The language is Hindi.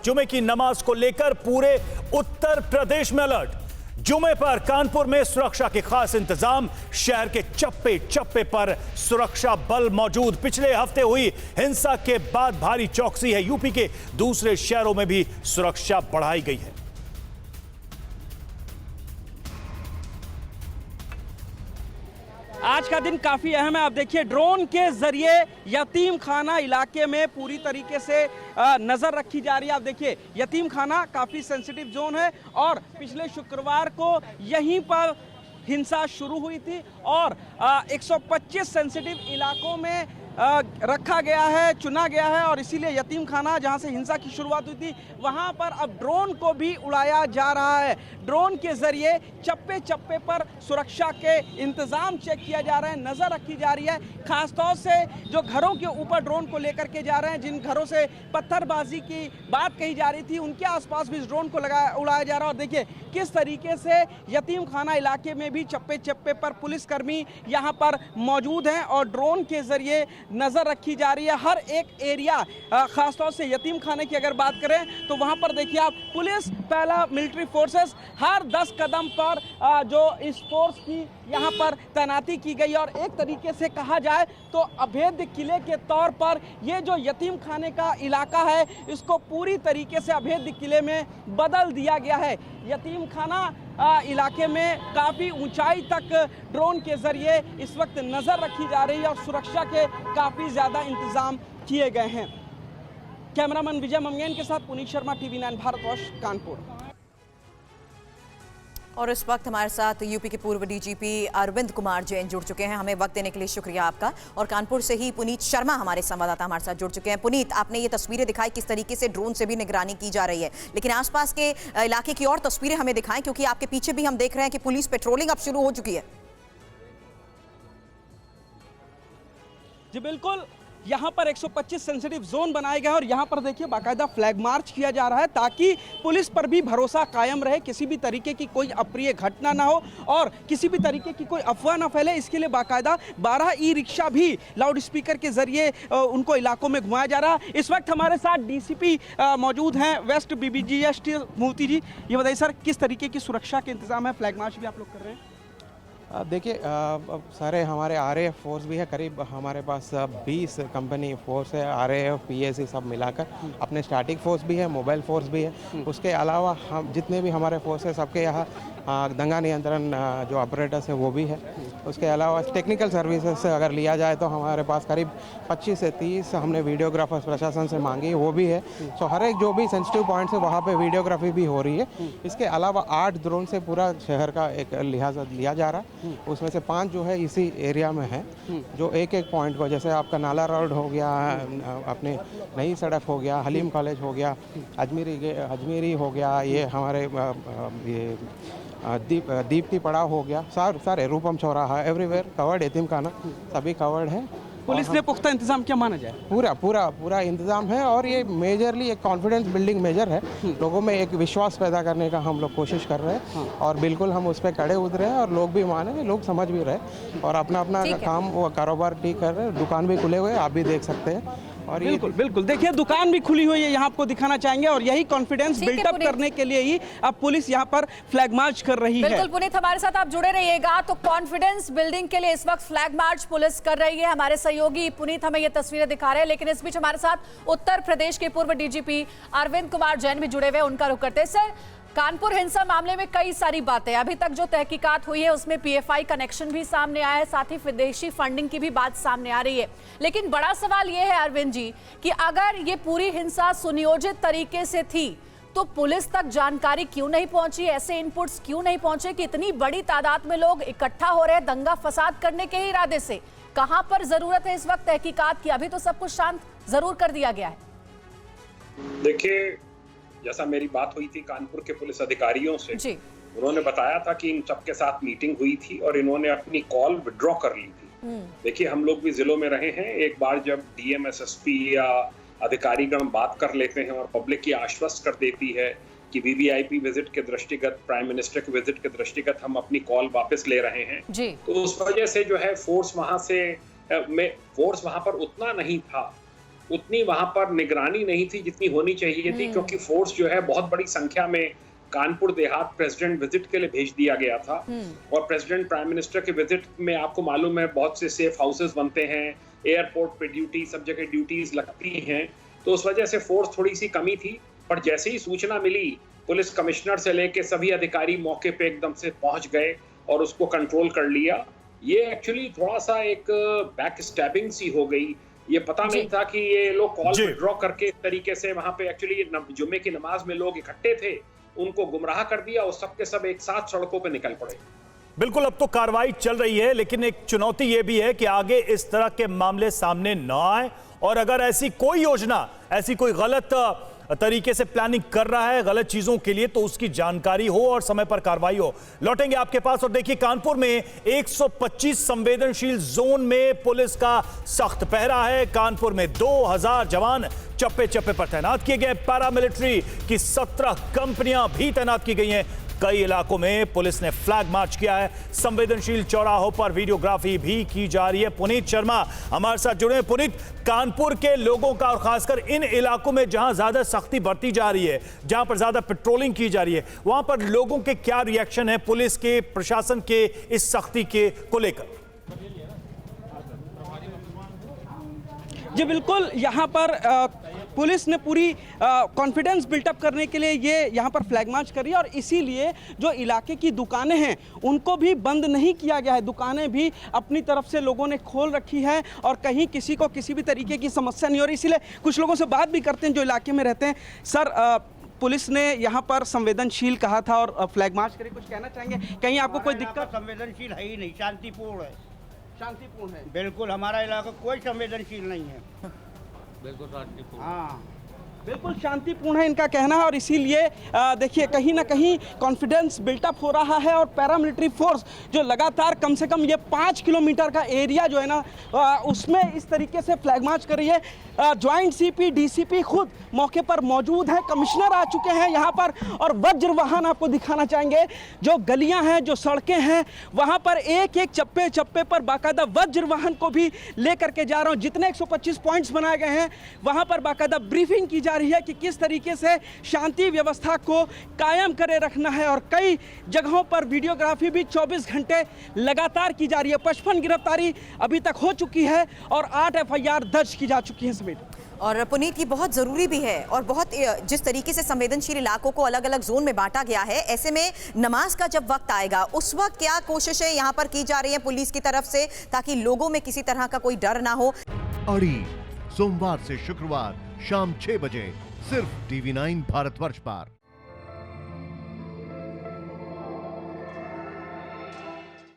जुमे की नमाज को लेकर पूरे उत्तर प्रदेश में अलर्ट। जुमे पर कानपुर में सुरक्षा के खास इंतजाम, शहर के चप्पे चप्पे पर सुरक्षा बल मौजूद। पिछले हफ्ते हुई हिंसा के बाद भारी चौकसी है। यूपी के दूसरे शहरों में भी सुरक्षा बढ़ाई गई है। आज का दिन काफ़ी अहम है। आप देखिए, ड्रोन के जरिए यतीम खाना इलाके में पूरी तरीके से नज़र रखी जा रही है। आप देखिए, यतीम खाना काफ़ी सेंसिटिव जोन है और पिछले शुक्रवार को यहीं पर हिंसा शुरू हुई थी और 125 सेंसिटिव इलाकों में रखा गया है, चुना गया है और इसीलिए यतीम खाना जहां से हिंसा की शुरुआत हुई थी वहां पर अब ड्रोन को भी उड़ाया जा रहा है। ड्रोन के जरिए चप्पे चप्पे पर सुरक्षा के इंतजाम चेक किया जा रहा है, नजर रखी जा रही है। खासतौर से जो घरों के ऊपर ड्रोन को लेकर के जा रहे हैं, जिन घरों से पत्थरबाजी की बात कही जा रही थी, उनके आसपास भी इस ड्रोन को उड़ाया जा रहा है। और देखिए किस तरीके से यतीम खाना इलाके में भी चप्पे चप्पे पर पुलिसकर्मी यहाँ पर मौजूद हैं और ड्रोन के जरिए नजर रखी जा रही है हर एक एरिया। खासतौर से यतीम खाने की अगर बात करें तो वहां पर देखिए आप, पुलिस, पहला मिलिट्री फोर्सेस, हर 10 कदम पर जो इस फोर्स की यहाँ पर तैनाती की गई। और एक तरीके से कहा जाए तो अभेद्य किले के तौर पर ये जो यतीम खाने का इलाका है, इसको पूरी तरीके से अभेद्य किले में बदल दिया गया है। यतीम खाना इलाके में काफ़ी ऊंचाई तक ड्रोन के जरिए इस वक्त नज़र रखी जा रही है और सुरक्षा के काफ़ी ज़्यादा इंतजाम किए गए हैं। कैमरामैन विजय ममगेन के साथ पुनीत शर्मा, TV9 भारतवर्ष, कानपुर। और इस वक्त हमारे साथ यूपी के पूर्व डीजीपी अरविंद कुमार जैन जुड़ चुके हैं। हमें वक्त देने के लिए शुक्रिया आपका। और कानपुर से ही पुनीत शर्मा हमारे संवाददाता हमारे साथ जुड़ चुके हैं। पुनीत, आपने ये तस्वीरें दिखाई किस तरीके से ड्रोन से भी निगरानी की जा रही है, लेकिन आसपास के इलाके की और तस्वीरें हमें दिखाएं, क्योंकि आपके पीछे भी हम देख रहे हैं कि पुलिस पेट्रोलिंग अब शुरू हो चुकी है। जी बिल्कुल, यहाँ पर 125 सेंसिटिव जोन बनाए गए हैं और यहाँ पर देखिए बाकायदा फ्लैग मार्च किया जा रहा है ताकि पुलिस पर भी भरोसा कायम रहे, किसी भी तरीके की कोई अप्रिय घटना ना हो और किसी भी तरीके की कोई अफवाह ना फैले। इसके लिए बाकायदा 12 ई-रिक्शा भी लाउड स्पीकर के जरिए उनको इलाकों में घुमाया जा रहा है। इस वक्त हमारे साथ डीसीपी मौजूद हैं वेस्ट BBGST मूर्ति जी। ये बताइए सर, किस तरीके की सुरक्षा के इंतजाम है? फ्लैग मार्च भी आप लोग कर रहे हैं? देखिए, सारे हमारे RAF फोर्स भी है, करीब हमारे पास 20 कंपनी फोर्स है, RAF PAC सब मिलाकर। अपने स्टैटिक फोर्स भी है, मोबाइल फोर्स भी है। उसके अलावा हम जितने भी हमारे फोर्स है सबके यहाँ दंगा नियंत्रण जो ऑपरेटर्स है वो भी है। उसके अलावा टेक्निकल सर्विसेज से अगर लिया जाए तो हमारे पास करीब 25 से 30 हमने वीडियोग्राफर्स प्रशासन से मांगी है, वो भी है। सो हर एक जो भी सेंसिटिव पॉइंट्स है वहाँ पे वीडियोग्राफी भी हो रही है। इसके अलावा 8 ड्रोन से पूरा शहर का एक लिहाजा लिया जा रहा है। उसमें से 5 जो है इसी एरिया में है, जो एक एक पॉइंट को, जैसे आपका नाला रोड हो गया, अपने नई सड़क हो गया, हलीम कॉलेज हो गया, अजमेरी हो गया, ये हमारे ये दीप्ति पड़ाव हो गया, सारे रूपम चौराहा, एवरीवेयर कवर्ड, यतीम खाना सभी कवर्ड है। पुलिस ने पुख्ता इंतजाम क्या माना जाए? पूरा इंतजाम है और ये मेजरली एक कॉन्फिडेंस बिल्डिंग मेजर है। लोगों में एक विश्वास पैदा करने का हम लोग कोशिश कर रहे हैं और बिल्कुल हम उस पर कड़े उतरे हैं और लोग भी माने, लोग समझ भी रहे और अपना अपना काम वो कारोबार ठीक कर रहे हैं। दुकान भी खुले हुए हैं, आप भी देख सकते हैं। और बिल्कुल देखिए, दुकान भी खुली हुई है, यहाँ आपको दिखाना चाहेंगे और यही कॉन्फिडेंस बिल्डअप करने के लिए ही अब पुलिस यहाँ पर फ्लैग मार्च कर रही है। बिल्कुल पुनीत, हमारे साथ आप जुड़े रहिएगा। तो कॉन्फिडेंस बिल्डिंग के लिए इस वक्त फ्लैग मार्च पुलिस कर रही है। हमारे सहयोगी पुनीत हमें ये तस्वीरें दिखा रहे हैं, लेकिन इस बीच हमारे साथ उत्तर प्रदेश के पूर्व डीजीपी अरविंद कुमार जैन भी जुड़े हुए, उनका रुख करते हैं। सर, कानपुर हिंसा मामले में कई सारी बातें, अभी तक जो तहकीकात हुई है उसमें PFI कनेक्शन भी सामने आया है, साथ ही विदेशी फंडिंग की भी बात सामने आ रही है। लेकिन बड़ा सवाल यह है अरविंद जी कि अगर ये पूरी हिंसा सुनियोजित तरीके से थी तो पुलिस तक जानकारी क्यों नहीं पहुंची, ऐसे इनपुट्स क्यों नहीं पहुंचे कि इतनी बड़ी तादाद में लोग इकट्ठा हो रहे हैं दंगा फसाद करने के ही इरादे से? कहां पर जरूरत है इस वक्त तहकीकात की? अभी तो सब कुछ शांत जरूर कर दिया गया है। देखिए, जैसा मेरी बात हुई थी कानपुर के पुलिस अधिकारियों से जी। उन्होंने बताया था कि इन सबके साथ मीटिंग हुई थी और इन्होंने अपनी कॉल विड्रॉ कर ली थी। देखिए, हम लोग भी जिलों में रहे हैं, एक बार जब DM SSP या अधिकारीगण बात कर लेते हैं और पब्लिक की आश्वस्त कर देती है कि VVIP विजिट के दृष्टिगत, प्राइम मिनिस्टर के विजिट के दृष्टिगत हम अपनी कॉल वापस ले रहे हैं जी। तो उस वजह से जो है फोर्स वहां पर उतना नहीं था उतनी वहां पर निगरानी नहीं थी जितनी होनी चाहिए थी, क्योंकि फोर्स जो है बहुत बड़ी संख्या में कानपुर देहात प्रेसिडेंट विजिट के लिए भेज दिया गया था। और प्रेसिडेंट प्राइम मिनिस्टर के विजिट में आपको मालूम है बहुत से सेफ हाउसेस बनते हैं, एयरपोर्ट पे ड्यूटी, सब जगह ड्यूटीज लगती हैं, तो उस वजह से फोर्स थोड़ी सी कमी थी। पर जैसे ही सूचना मिली, पुलिस कमिश्नर से लेके सभी अधिकारी मौके पे एकदम से पहुंच गए और उसको कंट्रोल कर लिया। ये एक्चुअली थोड़ा सा एक बैक स्टैबिंग सी हो गई। ये पता नहीं था कि ये लोग कॉल विड्रॉ करके इस तरीके से वहां पे एक्चुअली जुम्मे की नमाज में लोग इकट्ठे थे, उनको गुमराह कर दिया और सबके सब एक साथ सड़कों पे निकल पड़े। बिल्कुल, अब तो कार्रवाई चल रही है, लेकिन एक चुनौती यह भी है कि आगे इस तरह के मामले सामने न आए, और अगर ऐसी कोई योजना, ऐसी कोई गलत तरीके से प्लानिंग कर रहा है गलत चीजों के लिए, तो उसकी जानकारी हो और समय पर कार्रवाई हो। लौटेंगे आपके पास। और देखिए, कानपुर में 125 संवेदनशील जोन में पुलिस का सख्त पहरा है। कानपुर में 2000 जवान चप्पे चप्पे पर तैनात किए गए। पैरामिलिट्री की 17 कंपनियां भी तैनात की गई हैं। कई इलाकों में पुलिस ने फ्लैग मार्च किया है। संवेदनशील चौराहों पर वीडियोग्राफी भी की जा रही है। पुनीत शर्मा हमारे साथ जुड़े हैं। पुनीत, कानपुर के लोगों का और खासकर इन इलाकों में जहां ज्यादा सख्ती बरती जा रही है, जहां पर ज्यादा पेट्रोलिंग की जा रही है, वहां पर लोगों के क्या रिएक्शन है पुलिस के, प्रशासन के इस सख्ती के को लेकर? जी बिल्कुल, यहाँ पर पुलिस ने पूरी कॉन्फिडेंस बिल्टअप करने के लिए ये यहाँ पर फ्लैग मार्च करी है, और इसीलिए जो इलाके की दुकानें हैं उनको भी बंद नहीं किया गया है। दुकानें भी अपनी तरफ से लोगों ने खोल रखी है और कहीं किसी को किसी भी तरीके की समस्या नहीं हो रही। इसीलिए कुछ लोगों से बात भी करते हैं जो इलाके में रहते हैं। सर, पुलिस ने यहाँ पर संवेदनशील कहा था और फ्लैग मार्च करी, कुछ कहना चाहेंगे? कहीं आपको कोई दिक्कत? संवेदनशील है ही नहीं, शांतिपूर्ण है। शांतिपूर्ण है बिल्कुल, हमारा इलाका कोई संवेदनशील नहीं है। बिल्कुल शांतिपूर्ण। हाँ, बिल्कुल शांतिपूर्ण है इनका कहना है, और इसीलिए देखिए कहीं ना कहीं कॉन्फिडेंस बिल्टअप हो रहा है। और पैरामिलिट्री फोर्स जो लगातार कम से कम ये 5 किलोमीटर का एरिया जो है ना, उसमें इस तरीके से फ्लैग मार्च कर रही है। ज्वाइंट सीपी, डीसीपी खुद मौके पर मौजूद है, कमिश्नर आ चुके हैं यहाँ पर, और वज्र वाहन आपको दिखाना चाहेंगे। जो गलियाँ हैं, जो सड़कें हैं, वहाँ पर एक एक चप्पे चप्पे पर बाकायदा वज्र वाहन को भी लेकर के जा रहा हूँ। जितने 125 पॉइंट्स बनाए गए हैं वहाँ पर बाकायदा ब्रीफिंग की जा रही है कि किस तरीके से शांति व्यवस्था को कायम करे रखना है। और कई जगहों पर वीडियोग्राफी भी 24 घंटे लगातार की जा रही है। 55 गिरफ्तारी अभी तक हो चुकी है और 8 FIR दर्ज की जा चुकी है। और पुनीत, ये बहुत ज़रूरी भी है, और बहुत जिस तरीके से संवेदनशील इलाकों को अलग अलग जोन में बांटा गया है, ऐसे में नमाज का जब वक्त आएगा उस वक्त क्या कोशिशें यहाँ पर की जा रही है पुलिस की तरफ से, ताकि लोगों में किसी तरह का कोई डर ना हो? अड़ी सोमवार से शुक्रवार शाम 6 बजे सिर्फ TV9 भारतवर्ष पर।